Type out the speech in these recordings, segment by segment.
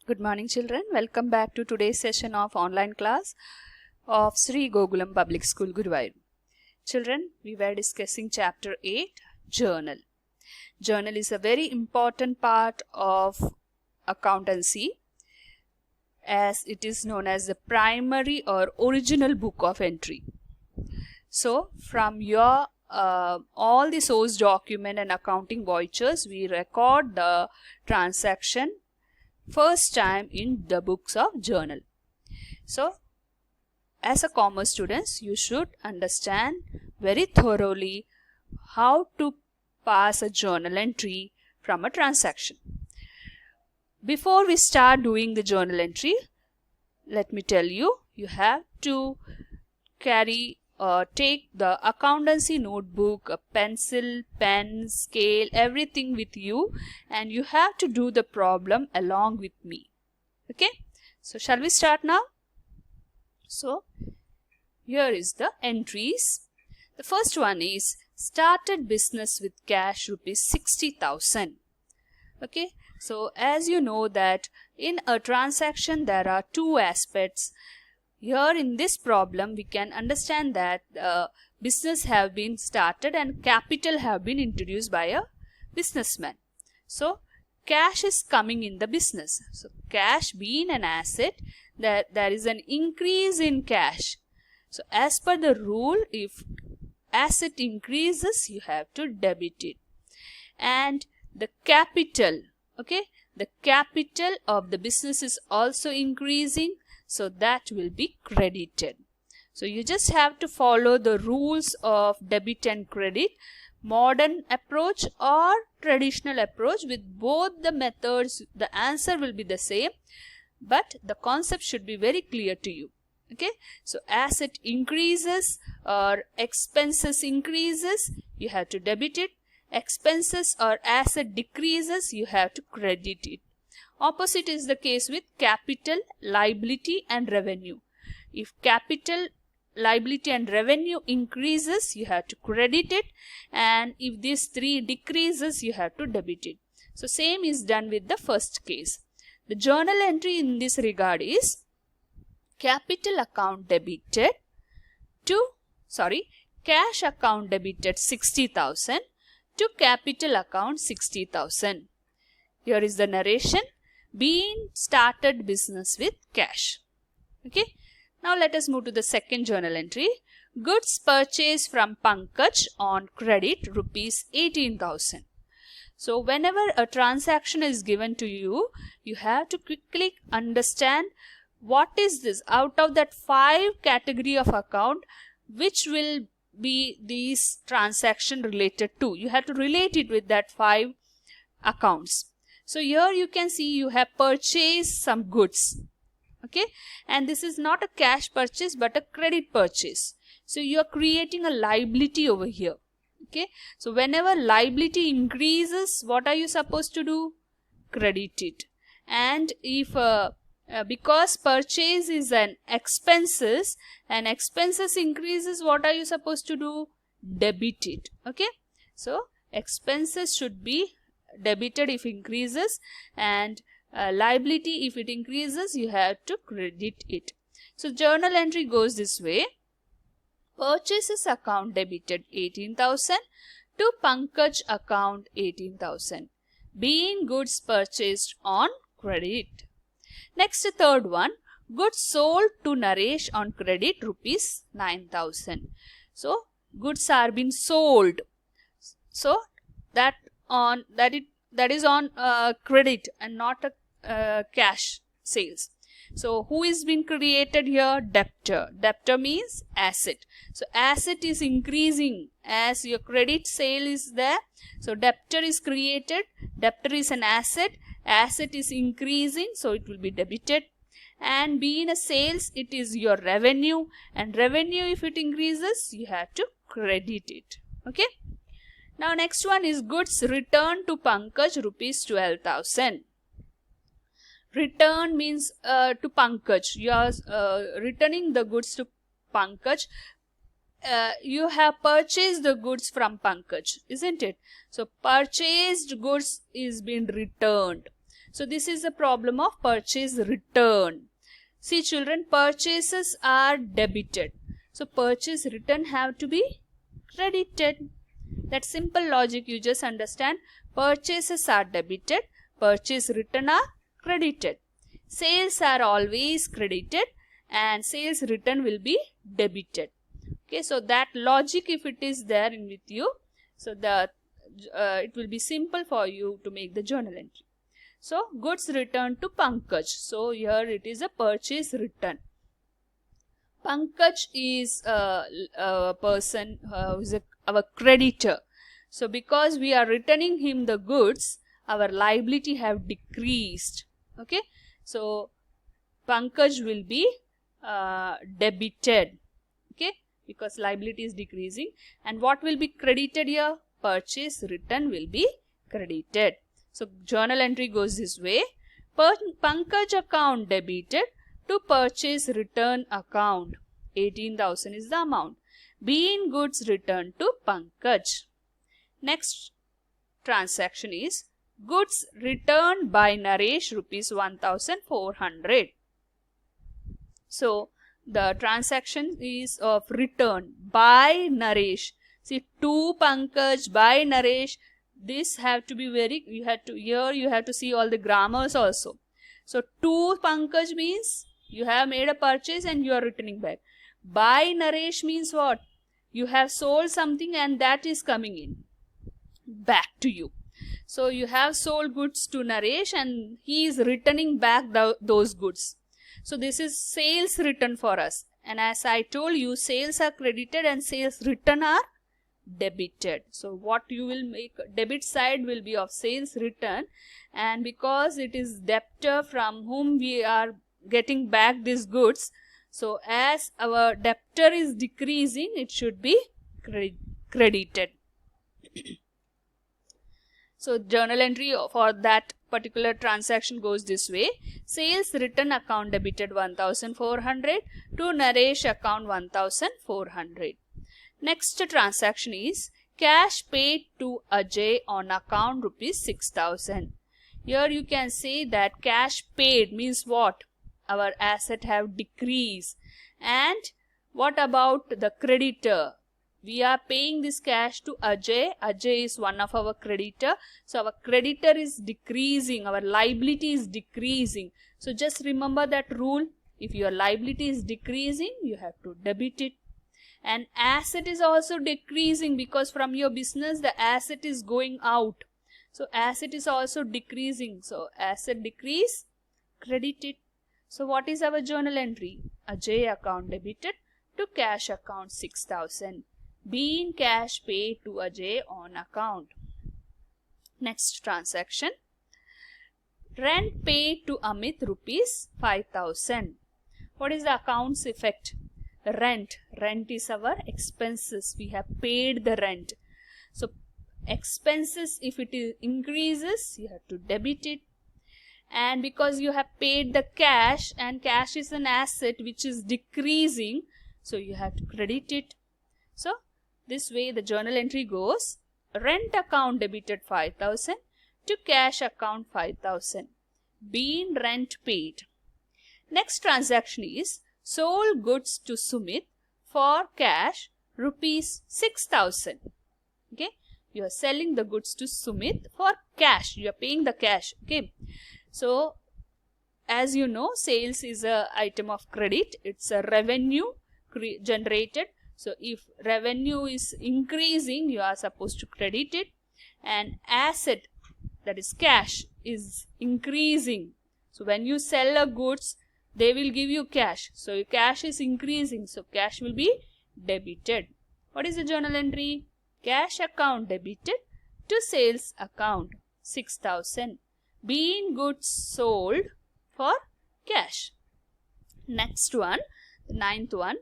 Good morning children. Welcome back to today's session of online class of Sri Gokulam Public School, Guruvayur. Children, we were discussing chapter 8, Journal. Journal is a very important part of accountancy as it is known as the primary or original book of entry. So, from your all the source document and accounting vouchers, we record the transaction first time in the books of journal. So, as a commerce students, you should understand very thoroughly how to pass a journal entry from a transaction. Before we start doing the journal entry, let me tell you, you have to carry take the accountancy notebook, a pencil, pen, scale, everything with you, and you have to do the problem along with me. Okay, so shall we start now? So here is the entries. The first one is started business with cash rupees 60,000. Okay, so as you know that in a transaction there are two aspects. Here in this problem we can understand that business have been started and capital have been introduced by a businessman. So cash is coming in the business. So cash being an asset, that there is an increase in cash. So as per the rule, if asset increases you have to debit it. And the capital, okay, the capital of the business is also increasing, so that will be credited. So you just have to follow the rules of debit and credit, modern approach or traditional approach. With both the methods the answer will be the same, but the concept should be very clear to you. Okay, so asset increases or expenses increases, you have to debit it. Expenses or asset decreases, you have to credit it. Opposite is the case with capital, liability and revenue. If capital, liability and revenue increases, you have to credit it, and if these three decreases, you have to debit it. So same is done with the first case. The journal entry in this regard is capital account debited to, cash account debited 60,000 to capital account 60,000. Here is the narration. Being started business with cash. Okay. Now let us move to the second journal entry. Goods purchased from Pankaj on credit rupees 18,000. So whenever a transaction is given to you, you have to quickly understand what is this out of that 5 category of account, which will be these transaction related to. You have to relate it with that 5 accounts. So here you can see you have purchased some goods. Okay, and this is not a cash purchase but a credit purchase. So you are creating a liability over here. Okay, so whenever liability increases, what are you supposed to do? Credit it. And if because purchase is an expenses and expenses increases, what are you supposed to do? Debit it. Okay, so expenses should be debited if increases, and liability if it increases, you have to credit it. So journal entry goes this way. Purchases account debited 18,000 to Pankaj account 18,000, being goods purchased on credit. Next, third one, goods sold to Naresh on credit rupees 9,000. So goods are being sold, so that is on credit and not a cash sales. So who is being created here? Debtor. Debtor means asset. So asset is increasing as your credit sale is there. So debtor is created. Debtor is an asset. Asset is increasing, so it will be debited. And being a sales, it is your revenue, and revenue if it increases, you have to credit it. Okay. Now next one is goods returned to Pankaj rupees 12,000. Return means to Pankaj. You are returning the goods to Pankaj. You have purchased the goods from Pankaj, isn't it? So purchased goods is being returned. So this is the problem of purchase return. See children, purchases are debited. So purchase return have to be credited. That simple logic you just understand. Purchases are debited, purchase return are credited. Sales are always credited and sales return will be debited. Okay, so that logic if it is there in with you, so it will be simple for you to make the journal entry. So goods returned to Pankaj. So here it is a purchase return. Pankaj is a person who is our creditor. So because we are returning him the goods, our liability have decreased. Okay, so Pankaj will be debited. Okay, because liability is decreasing. And what will be credited here? Purchase return will be credited. So journal entry goes this way. Pankaj account debited to purchase return account. 18,000 is the amount. Being goods returned to Pankaj. Next transaction is goods returned by Naresh rupees 1,400. So the transaction is of return by Naresh. See, to Pankaj by Naresh. This have to be very, you have to see all the grammars also. So to Pankaj means you have made a purchase and you are returning back. By Naresh means what? You have sold something and that is coming in back to you. So you have sold goods to Naresh and he is returning back those goods. So this is sales return for us. And as I told you, sales are credited and sales return are debited. So what you will make, debit side will be of sales return, and because it is debtor from whom we are getting back these goods, so as our debtor is decreasing, it should be credited. So journal entry for that particular transaction goes this way. Sales return account debited 1,400 to Naresh account 1,400. Next transaction is cash paid to Ajay on account rupees 6,000. Here you can say that cash paid means what? Our asset have decreased. And what about the creditor? We are paying this cash to Ajay. Ajay is one of our creditor. So our creditor is decreasing. Our liability is decreasing. So just remember that rule. If your liability is decreasing, you have to debit it. And asset is also decreasing because from your business the asset is going out. So asset is also decreasing. So asset decrease, credit it. So what is our journal entry? Ajay account debited to cash account 6,000. Being cash paid to Ajay on account. Next transaction. Rent paid to Amit rupees 5,000. What is the account's effect? Rent. Rent is our expenses. We have paid the rent. So expenses, if it increases, you have to debit it. And because you have paid the cash, and cash is an asset which is decreasing, so you have to credit it. So this way the journal entry goes. Rent account debited 5,000 to cash account 5,000. Being rent paid. Next transaction is sold goods to Sumit for cash rupees 6,000. Okay, you are selling the goods to Sumit for cash. You are paying the cash. Okay, so as you know, sales is a item of credit. It's a revenue generated. So if revenue is increasing, you are supposed to credit it. And asset, that is cash, is increasing. So when you sell a goods, they will give you cash. So your cash is increasing. So cash will be debited. What is the journal entry? Cash account debited to sales account 6,000. Being goods sold for cash. Next one, the ninth one.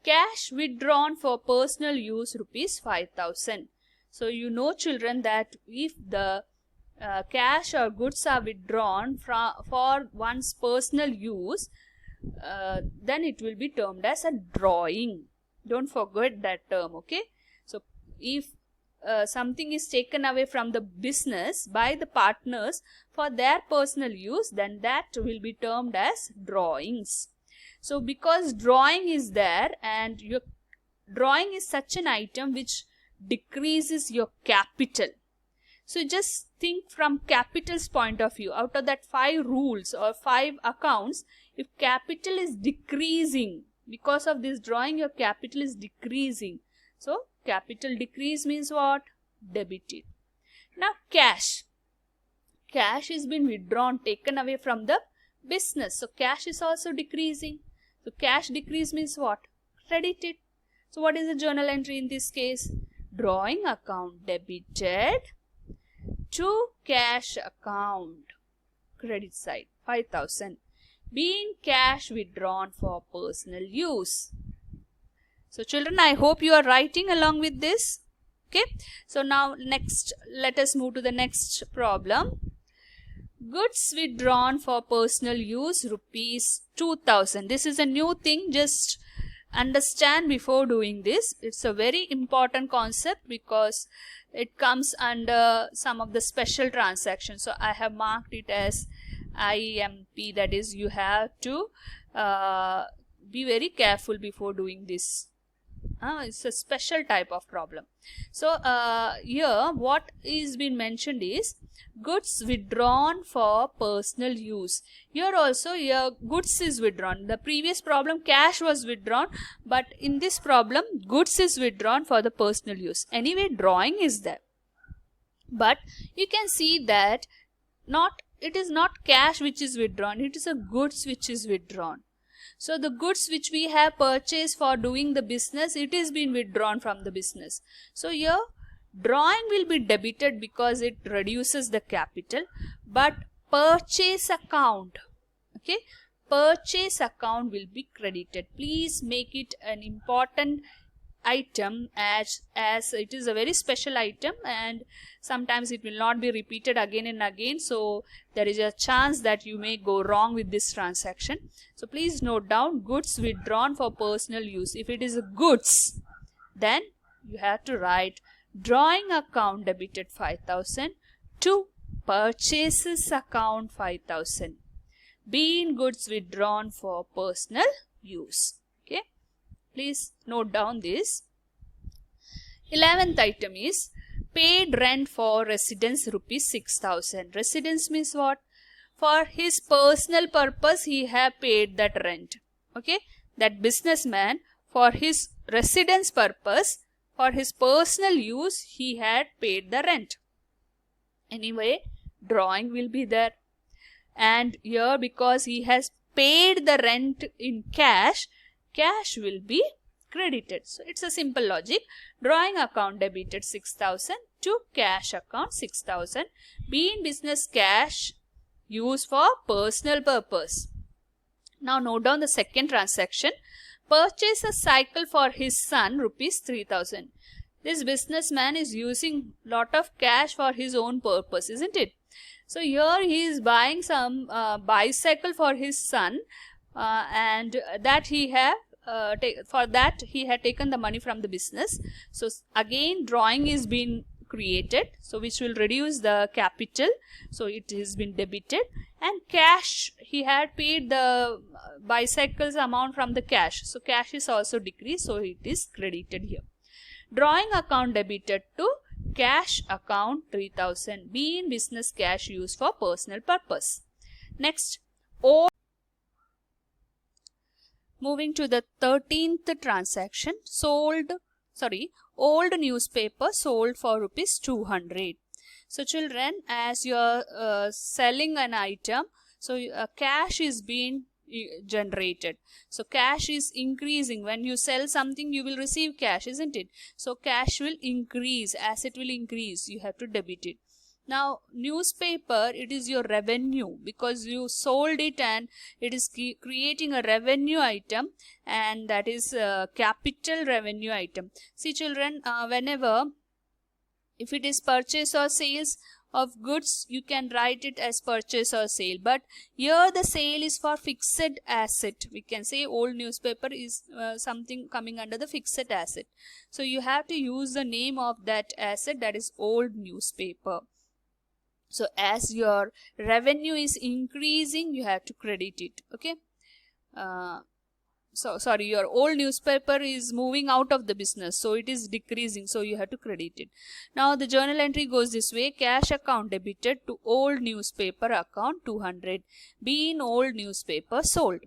Cash withdrawn for personal use rupees 5,000. So you know children that if the cash or goods are withdrawn for one's personal use, then it will be termed as a drawing. Don't forget that term, okay? So if something is taken away from the business by the partners for their personal use, then that will be termed as drawings. So because drawing is there, and your drawing is such an item which decreases your capital. So just think from capital's point of view. Out of that 5 rules or 5 accounts, if capital is decreasing, because of this drawing your capital is decreasing. So capital decrease means what? Debited. Now cash. Cash is been withdrawn, taken away from the business. So cash is also decreasing. So cash decrease means what? Credited. So what is the journal entry in this case? Drawing account debited to cash account, credit side 5,000, being cash withdrawn for personal use. So children, I hope you are writing along with this. Okay. So now next, let us move to the next problem. Goods withdrawn for personal use, rupees 2,000. This is a new thing. Just understand before doing this. It's a very important concept because it comes under some of the special transactions. So I have marked it as IMP, that is you have to be very careful before doing this. It's a special type of problem. So here what is been mentioned is goods withdrawn for personal use. Here also your goods is withdrawn. The previous problem cash was withdrawn, but in this problem goods is withdrawn for the personal use. Anyway, drawing is there, but you can see that it is not cash which is withdrawn, it is a goods which is withdrawn. So the goods which we have purchased for doing the business, it is been withdrawn from the business. So here drawing will be debited because it reduces the capital, but purchase account, okay, purchase account will be credited. Please make it an important item as it is a very special item and sometimes it will not be repeated again and again. So there is a chance that you may go wrong with this transaction. So please note down goods withdrawn for personal use. If it is a goods, then you have to write drawing account debited 5,000 to purchases account 5,000, being goods withdrawn for personal use. Okay, please note down this. 11th item is paid rent for residence rupees 6,000. Residence means what? For his personal purpose he have paid that rent. Okay, that businessman for his residence purpose, for his personal use he had paid the rent. Anyway, drawing will be there, and here because he has paid the rent in cash, cash will be credited. So it's a simple logic. Drawing account debited 6,000 to cash account 6,000, being business cash used for personal purpose. Now note down the second transaction. Purchase a cycle for his son rupees 3,000. This businessman is using lot of cash for his own purpose, isn't it? So here he is buying some bicycle for his son, and that he have for that he had taken the money from the business. So again drawing is being created, so which will reduce the capital, so it has been debited, and cash he had paid the bicycles amount from the cash, so cash is also decreased, so it is credited here. Drawing account debited to cash account 3,000, being business cash used for personal purpose. Next, moving to the 13th transaction, old newspaper sold for rupees 200. So children, as you are selling an item, so cash is being generated. So cash is increasing. When you sell something, you will receive cash, isn't it? So cash will increase. As it will increase, you have to debit it. Now newspaper, it is your revenue because you sold it and it is creating a revenue item, and that is a capital revenue item. See children, whenever if it is purchase or sales, of goods, you can write it as purchase or sale, but here the sale is for fixed asset. We can say old newspaper is something coming under the fixed asset, so you have to use the name of that asset, that is old newspaper. So as your revenue is increasing, you have to credit it. Okay, so sorry, your old newspaper is moving out of the business, so it is decreasing, so you have to credit it. Now the journal entry goes this way: cash account debited to old newspaper account 200, being old newspaper sold.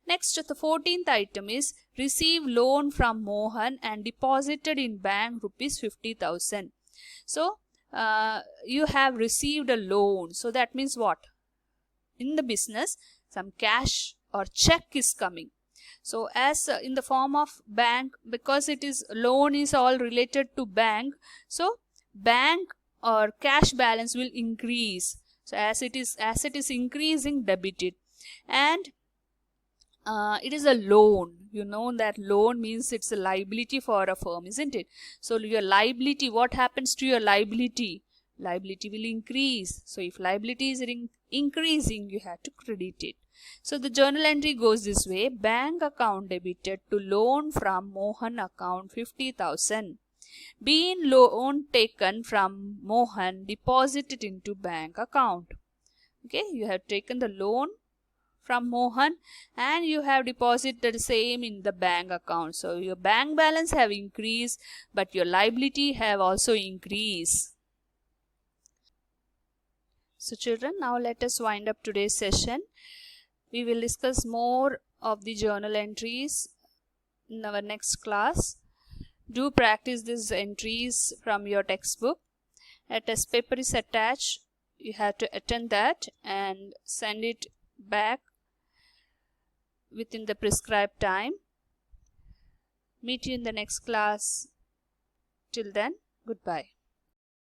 Next, the 14th item is receive loan from Mohan and deposited in bank rupees 50,000. So you have received a loan, so that means what? In the business, some cash or check is coming. So as in the form of bank, because it is loan is all related to bank, so bank or cash balance will increase. So as it is increasing, debited. And it is a loan. You know that loan means it's a liability for a firm, isn't it? So your liability, what happens to your liability? Liability will increase. So if liability is increasing, you have to credit it. So the journal entry goes this way: bank account debited to loan from Mohan account 50,000. Being loan taken from Mohan, deposited into bank account. Okay, you have taken the loan from Mohan and you have deposited the same in the bank account. So your bank balance have increased, but your liability have also increased. So children, now let us wind up today's session. We will discuss more of the journal entries in our next class. Do practice these entries from your textbook. A test paper is attached. You have to attend that and send it back within the prescribed time. Meet you in the next class. Till then, goodbye.